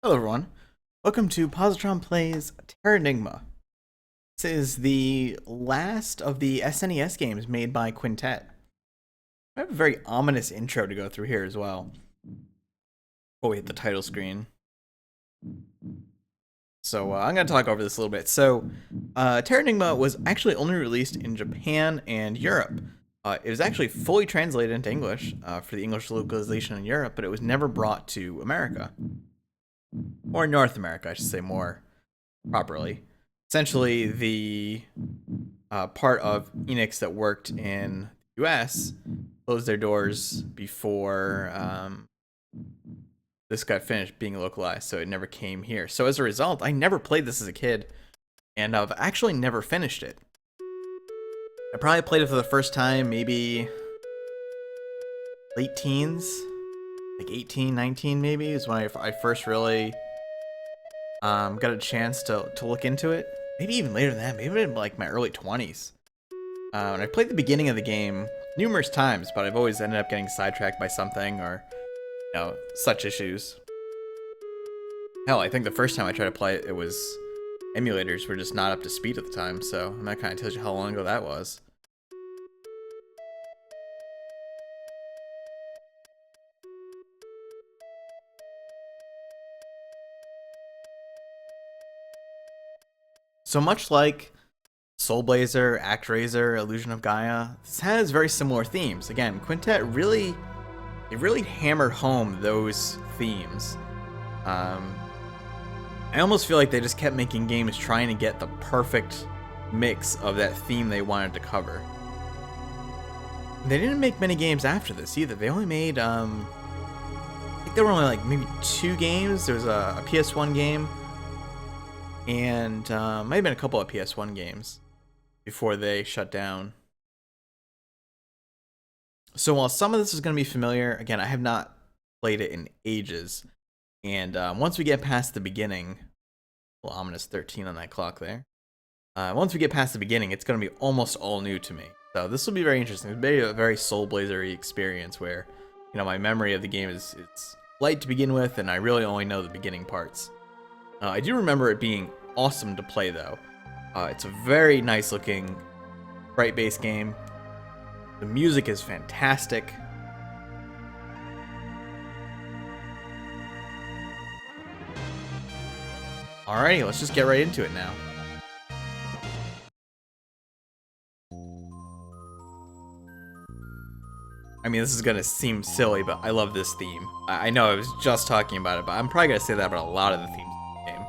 Hello everyone, welcome to Positron Plays Terranigma. This is the last of the SNES games made by Quintet. I have a very ominous intro to go through here as well. Before we hit the title screen. So I'm going to talk over this a little bit. So Terranigma was actually only released in Japan and Europe. It was actually fully translated into English for the English localization in Europe, but it was never brought to America. Or North America, I should say more properly. Essentially, the part of Enix that worked in the US closed their doors before this got finished being localized, so it never came here. So as a result, I never played this as a kid, and I've actually never finished it. I probably played it for the first time maybe late teens, like 18, 19 maybe, is when I first really got a chance to look into it. Maybe even later than that, maybe in like my early 20s. And I played the beginning of the game numerous times, but I've always ended up getting sidetracked by something or, such issues. Hell, I think the first time I tried to play it, it was emulators were just not up to speed at the time, so that kind of tells you how long ago that was. So much like Soul Blazer, ActRaiser, Illusion of Gaia, this has very similar themes. Again, Quintet really hammered home those themes. I almost feel like they just kept making games trying to get the perfect mix of that theme they wanted to cover. They didn't make many games after this either. They only made, I think there were only like maybe 2 games. There was a PS1 game, and might have been a couple of PS1 games before they shut down. So while some of this is going to be familiar, again, I have not played it in ages. And once we get past the beginning, well, ominous 13 on that clock there. Once we get past the beginning, it's going to be almost all new to me. So this will be very interesting. It's a very Soul Blazer-y experience where, my memory of the game is light to begin with, and I really only know the beginning parts. I do remember it being awesome to play, though. It's a very nice-looking, sprite-based game. The music is fantastic. Alrighty, let's just get right into it now. I mean, this is gonna seem silly, but I love this theme. I know I was just talking about it, but I'm probably gonna say that about a lot of the themes in the game.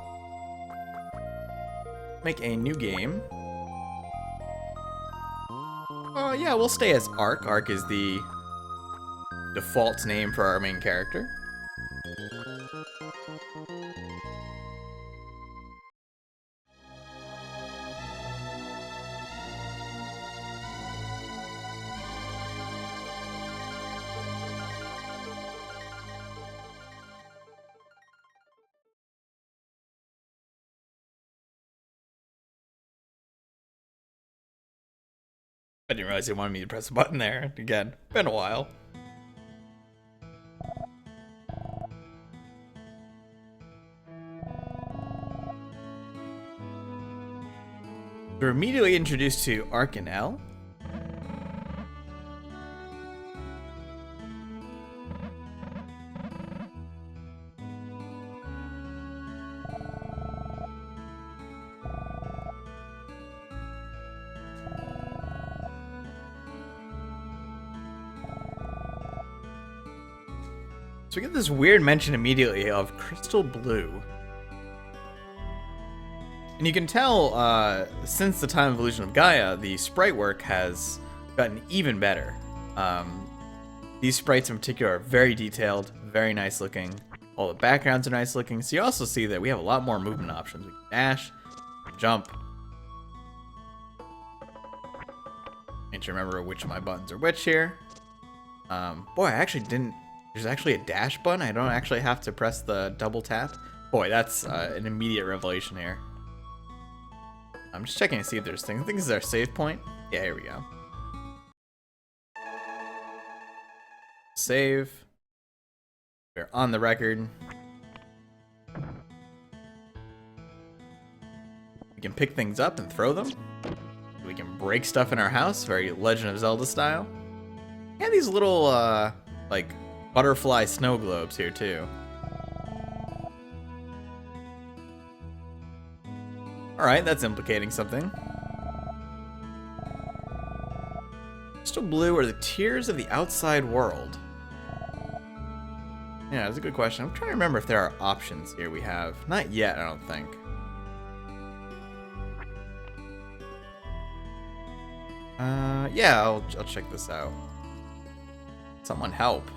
Make a new game. Oh yeah, we'll stay as Ark. Ark is the default name for our main character. I didn't realize they wanted me to press a button there. Again, been a while. We're immediately introduced to Ark and L. So we get this weird mention immediately of crystal blue. And you can tell, since the time of Illusion of Gaia, the sprite work has gotten even better. These sprites in particular are very detailed, very nice looking. All the backgrounds are nice looking. So you also see that we have a lot more movement options. We can dash, we can jump. Need to remember which of my buttons are which here. Boy, I actually didn't... There's actually a dash button. I don't actually have to press the double tap. Boy, that's an immediate revelation here. I'm just checking to see if there's things. I think this is our save point. Yeah, here we go. Save. We're on the record. We can pick things up and throw them. We can break stuff in our house, very Legend of Zelda style. And these little, like, butterfly snow globes here, too. Alright, that's implicating something. Crystal blue are the tears of the outside world. Yeah, that's a good question. I'm trying to remember if there are options here we have. Not yet, I don't think. Yeah, I'll check this out. Someone help.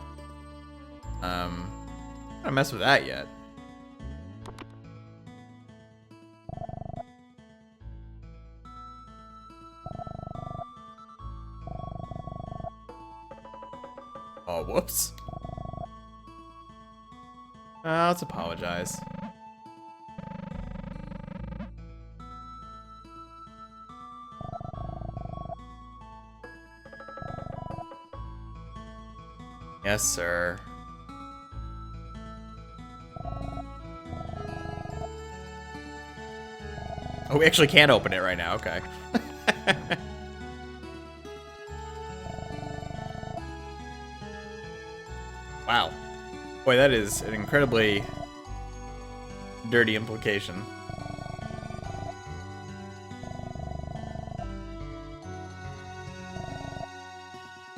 I'm not gonna mess with that yet. Oh, whoops. Let's apologize. Yes, sir. Oh, we actually can't open it right now. Okay. Wow. Boy, that is an incredibly dirty implication.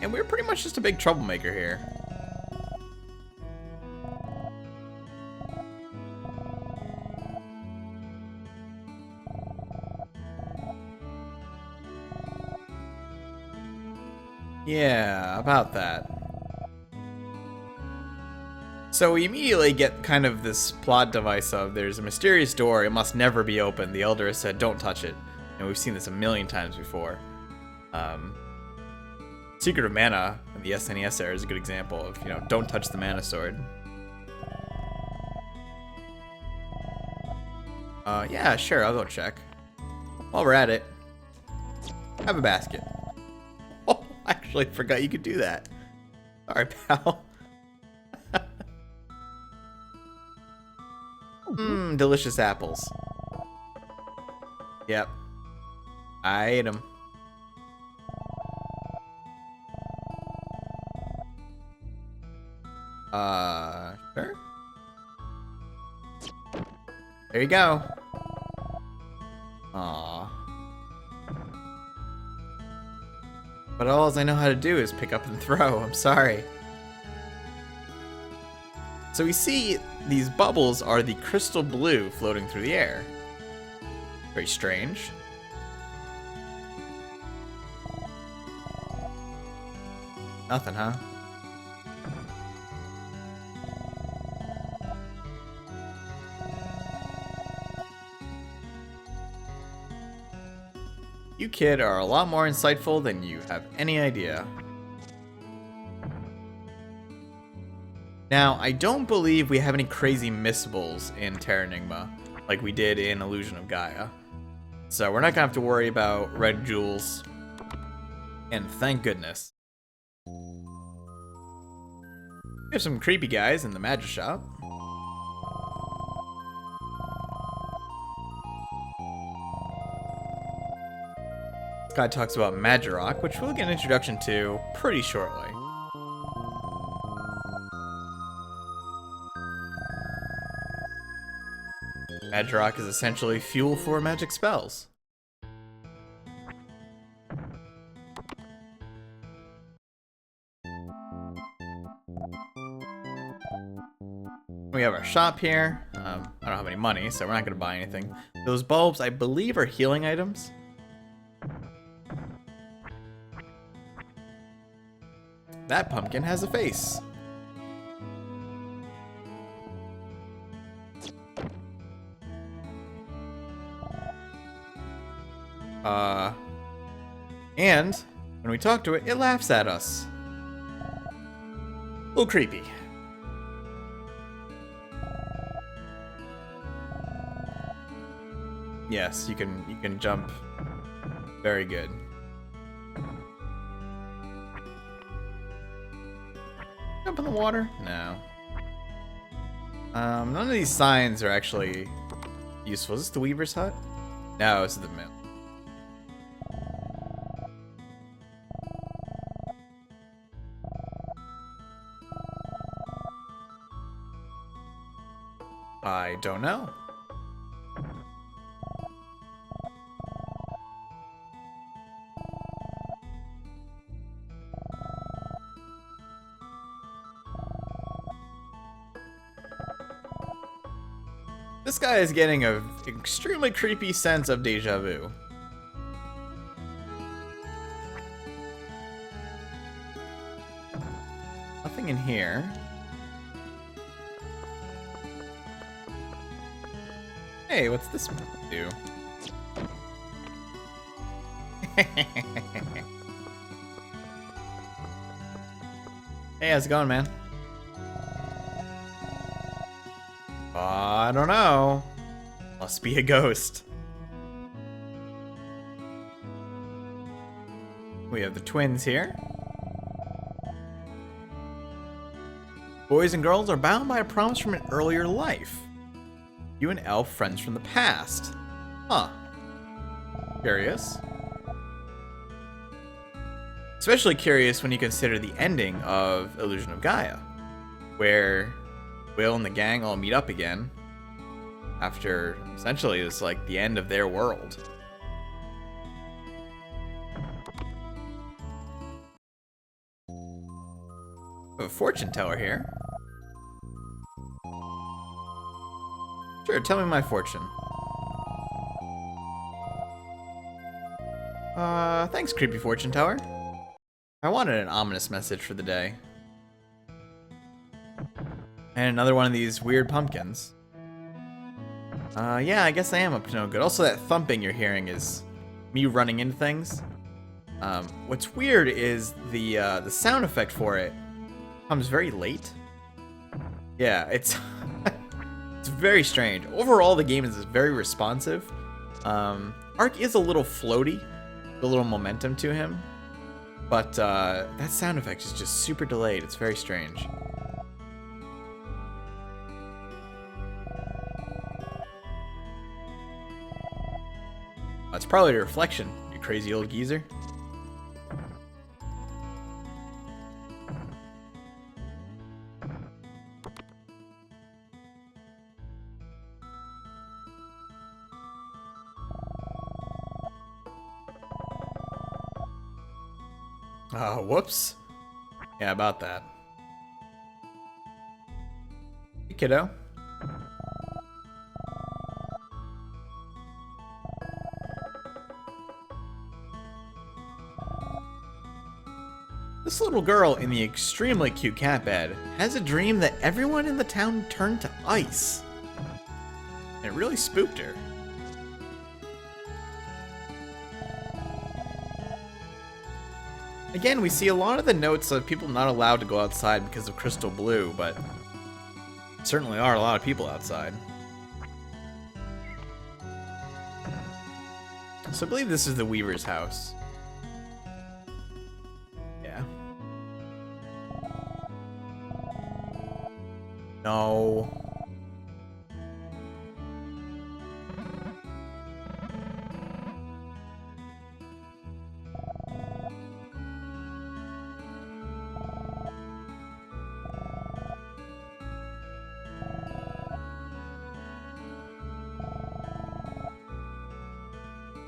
And we're pretty much just a big troublemaker here. Yeah, about that. So we immediately get kind of this plot device of there's a mysterious door, it must never be opened. The Elder has said, don't touch it. And we've seen this a million times before. Secret of Mana in the SNES era is a good example of, you know, don't touch the Mana Sword. Yeah, sure, I'll go check. While we're at it, have a basket. Oh, I actually forgot you could do that. Sorry, pal. Mmm, delicious apples. Yep. I ate them. Sure. There you go. Aww. But all I know how to do is pick up and throw. I'm sorry. So we see these bubbles are the crystal blue floating through the air. Very strange. Nothing, huh? You kid are a lot more insightful than you have any idea. Now, I don't believe we have any crazy missables in Terranigma, like we did in Illusion of Gaia. So we're not gonna have to worry about red jewels. And thank goodness. We have some creepy guys in the magic shop. This guy talks about Magirok, which we'll get an introduction to pretty shortly. Magirok is essentially fuel for magic spells. We have our shop here. I don't have any money, so we're not going to buy anything. Those bulbs, I believe, are healing items. That pumpkin has a face. And when we talk to it, it laughs at us. A little creepy. Yes, you can jump. Very good. Jump in the water? No. None of these signs are actually useful. Is this the Weaver's Hut? No, this is the moon. I don't know. This guy is getting an extremely creepy sense of deja vu. Nothing in here. Hey, what's this do? Hey, how's it going, man? I don't know. Must be a ghost. We have the twins here. Boys and girls are bound by a promise from an earlier life. You and Elf, friends from the past. Huh. Curious. Especially curious when you consider the ending of Illusion of Gaia, where Will and the gang all meet up again after essentially it's like the end of their world. We have a fortune teller here. Sure, tell me my fortune. Thanks, creepy fortune teller. I wanted an ominous message for the day. And another one of these weird pumpkins. Yeah, I guess I am up to no good. Also, that thumping you're hearing is me running into things. What's weird is the sound effect for it comes very late. Yeah, it's it's very strange. Overall, the game is very responsive. Ark is a little floaty, a little momentum to him, but that sound effect is just super delayed. It's very strange. That's probably a reflection, you crazy old geezer. Whoops. Yeah, about that. Hey, kiddo. This little girl in the extremely cute cat bed has a dream that everyone in the town turned to ice. And it really spooked her. Again, we see a lot of the notes of people not allowed to go outside because of Crystal Blue, but certainly are a lot of people outside. So I believe this is the Weaver's house. Yeah. No.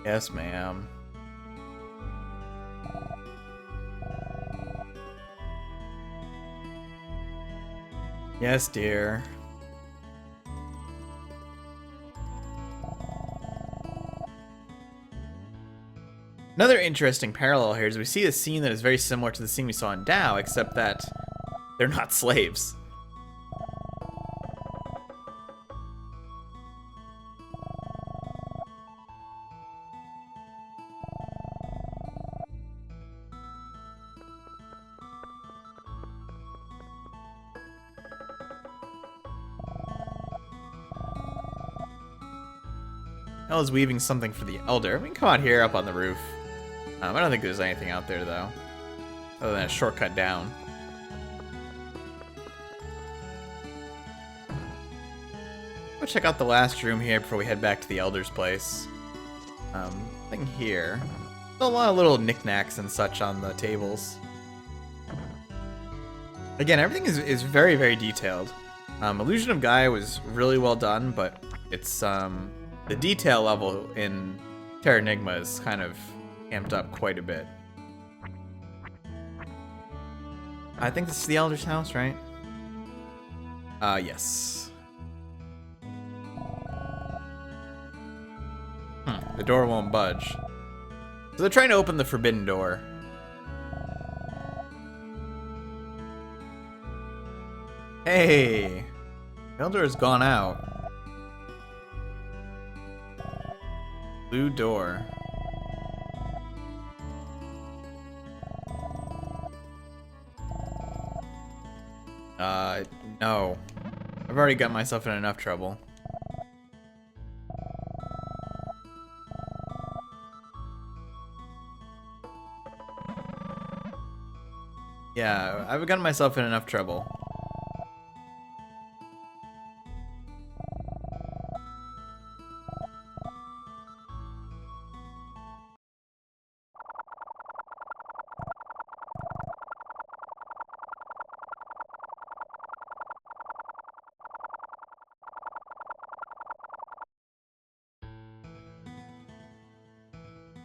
Yes, ma'am. Yes, dear. Another interesting parallel here is we see a scene that is very similar to the scene we saw in Tao, except that they're not slaves. Elle is weaving something for the Elder. We can come out here up on the roof. I don't think there's anything out there, though. Other than a shortcut down. We'll check out the last room here before we head back to the Elder's place. Thing here. Still a lot of little knickknacks and such on the tables. Again, everything is very, very detailed. Illusion of Gaia was really well done, but it's the detail level in Terranigma is kind of amped up quite a bit. I think this is the Elder's house, right? Yes. The door won't budge. So they're trying to open the forbidden door. Hey! The Elder has gone out. Blue door. No. I've already got myself in enough trouble. Yeah, I've gotten myself in enough trouble.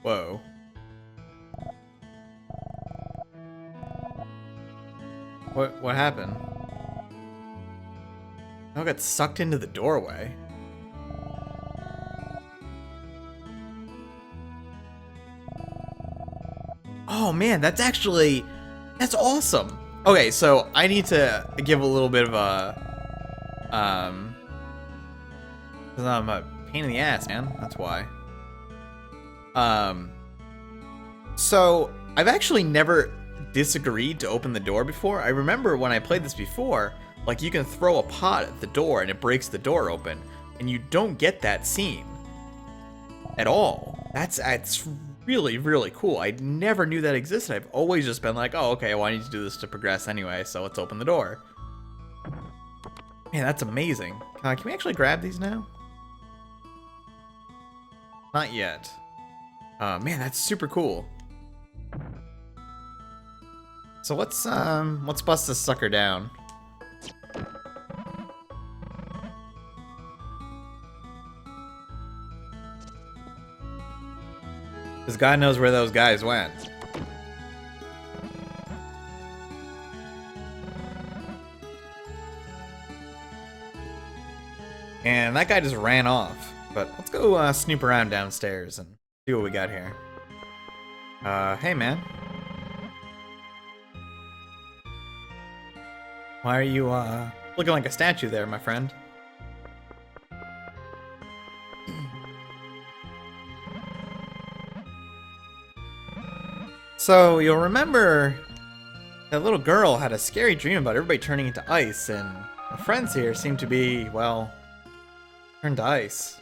Whoa. What happened? I got sucked into the doorway. Oh man, that's awesome. Okay, so I need to give a little bit of a because I'm a pain in the ass, man. That's why. So I've actually never disagreed to open the door before. I remember when I played this before, like you can throw a pot at the door and it breaks the door open, and you don't get that scene at all. That's really, really cool. I never knew that existed. I've always just been like, oh, okay, well, I need to do this to progress anyway, so let's open the door. Man, that's amazing. Can we actually grab these now? Not yet. Man, that's super cool. So let's bust this sucker down. Because God knows where those guys went. And that guy just ran off. But let's go snoop around downstairs and see what we got here. Hey man. Why are you looking like a statue there, my friend? So, you'll remember that little girl had a scary dream about everybody turning into ice, and our friends here seem to be, well, turned to ice.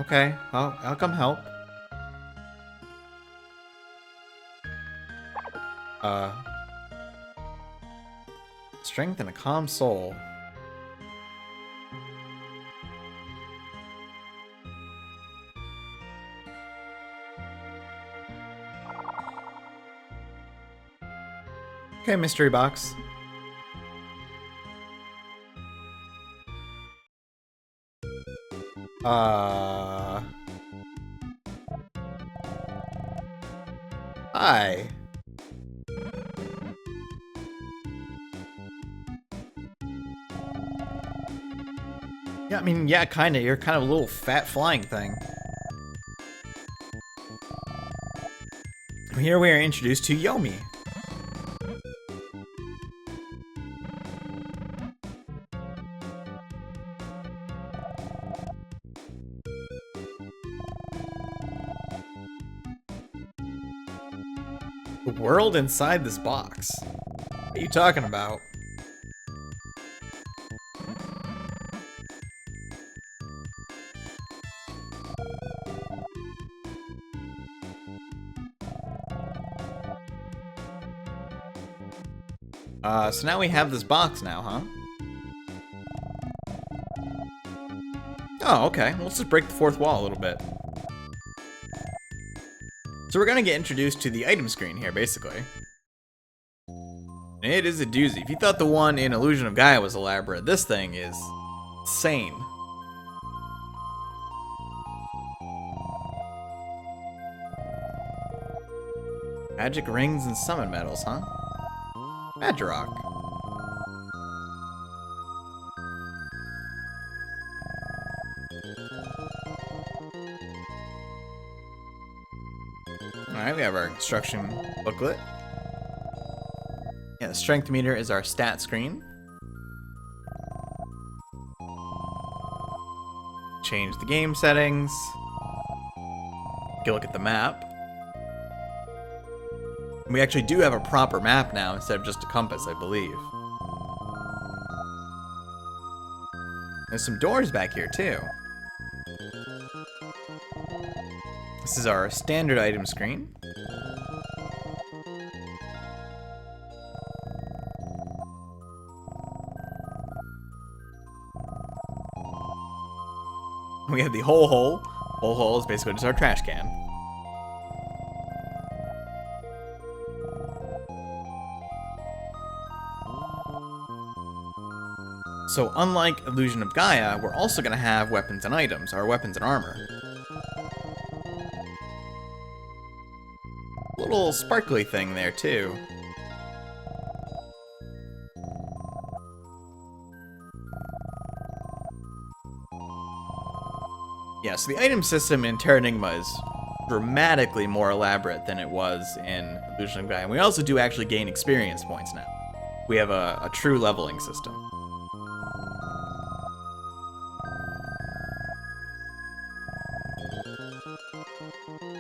Okay, I'll come help. Strength and a calm soul. Okay, mystery box. Hi. Yeah, I mean, yeah, kinda. You're kind of a little fat flying thing. Here we are introduced to Yomi. The world inside this box. What are you talking about? So now we have this box now, huh? Oh, okay. Well, let's just break the fourth wall a little bit. So we're gonna get introduced to the item screen here, basically. And it is a doozy. If you thought the one in Illusion of Gaia was elaborate, this thing is insane. Magic rings and summon medals, huh? Madrock. Alright, we have our instruction booklet. Yeah, the strength meter is our stat screen. Change the game settings. Take a look at the map. We actually do have a proper map now instead of just a compass, I believe. There's some doors back here too. This is our standard item screen. We have the whole hole. Whole hole is basically just our trash can. So unlike Illusion of Gaia, we're also going to have weapons and items, our weapons and armor. Little sparkly thing there too. Yeah, so the item system in Terranigma is dramatically more elaborate than it was in Illusion of Gaia. And we also do actually gain experience points now. We have a true leveling system.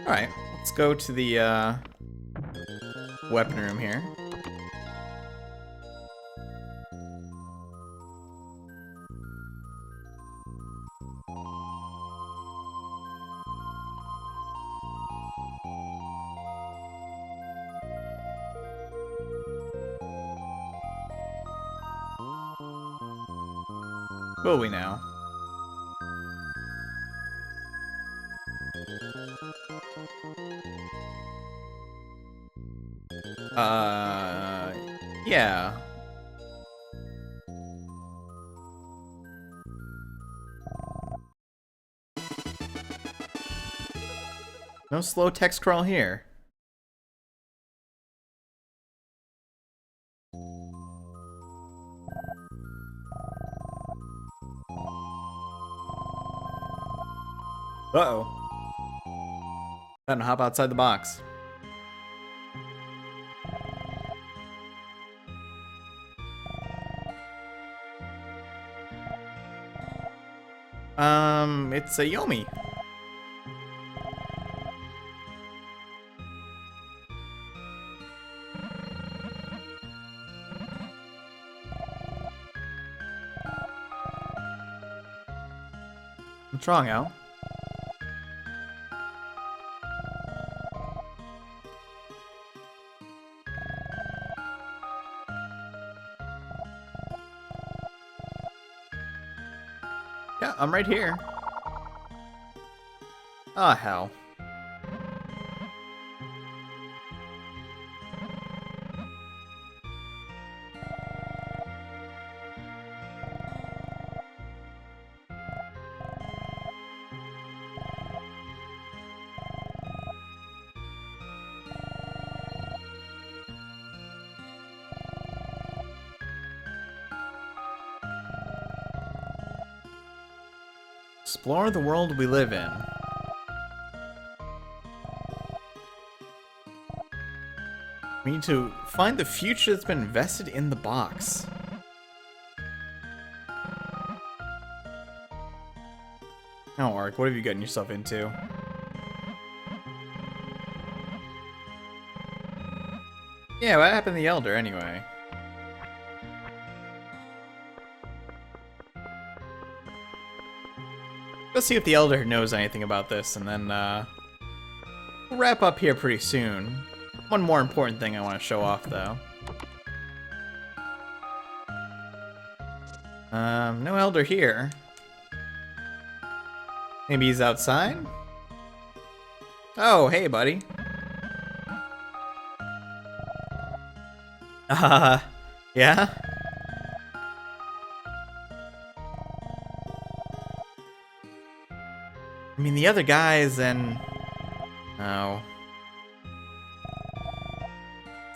Alright, let's go to the weapon room here. Will we now? Yeah. No slow text crawl here. Uh-oh. Time to hop outside the box. It's a Yomi. What's wrong, Al? Yeah, I'm right here. Ah, hell. Explore the world we live in. We need to find the future that's been invested in the box. Now, Ark, what have you gotten yourself into? Yeah, what happened to the Elder, anyway? Let's see if the Elder knows anything about this, and then, we'll wrap up here pretty soon. One more important thing I want to show off, though. No Elder here. Maybe he's outside? Oh, hey, buddy. Yeah? I mean, the other guys and... Oh.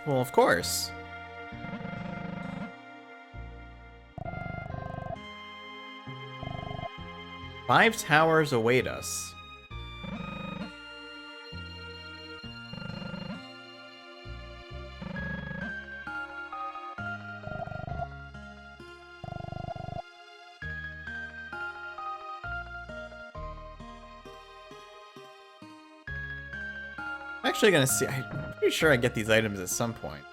Well, of course. Five towers await us. I'm actually gonna see. I'm pretty sure I get these items at some point.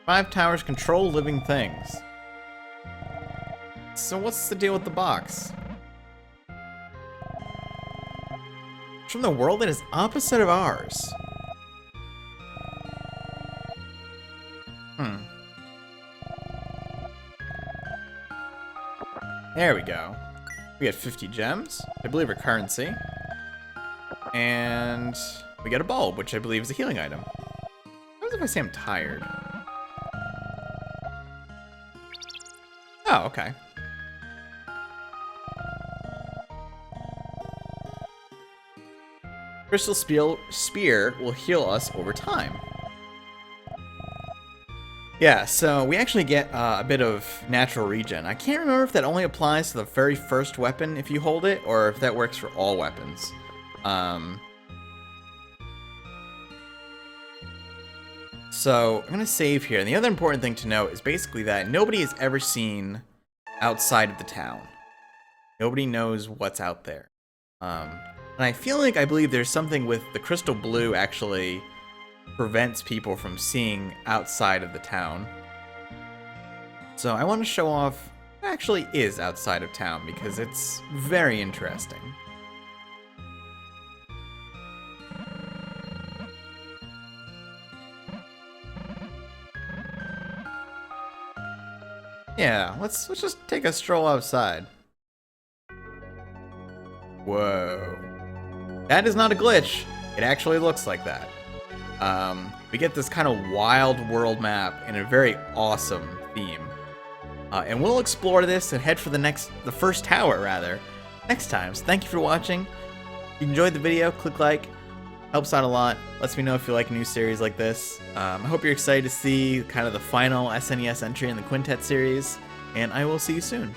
Five towers control living things. So what's the deal with the box? It's from the world that is opposite of ours. There we go. We get 50 gems, I believe are currency. And we get a bulb, which I believe is a healing item. What if I say I'm tired? Oh, okay. Crystal Spear will heal us over time. Yeah, so we actually get a bit of natural regen. I can't remember if that only applies to the very first weapon if you hold it, or if that works for all weapons. So I'm going to save here. And the other important thing to note is basically that nobody has ever seen outside of the town. Nobody knows what's out there. And I believe there's something with the crystal blue actually prevents people from seeing outside of the town. So I want to show off what actually is outside of town because it's very interesting. Yeah, let's just take a stroll outside. Whoa. That is not a glitch. It actually looks like that. We get this kind of wild world map in a very awesome theme. And we'll explore this and head for the first tower, rather, next time. So thank you for watching. If you enjoyed the video, click like. Helps out a lot. Lets me know if you like a new series like this. I hope you're excited to see kind of the final SNES entry in the Quintet series. And I will see you soon.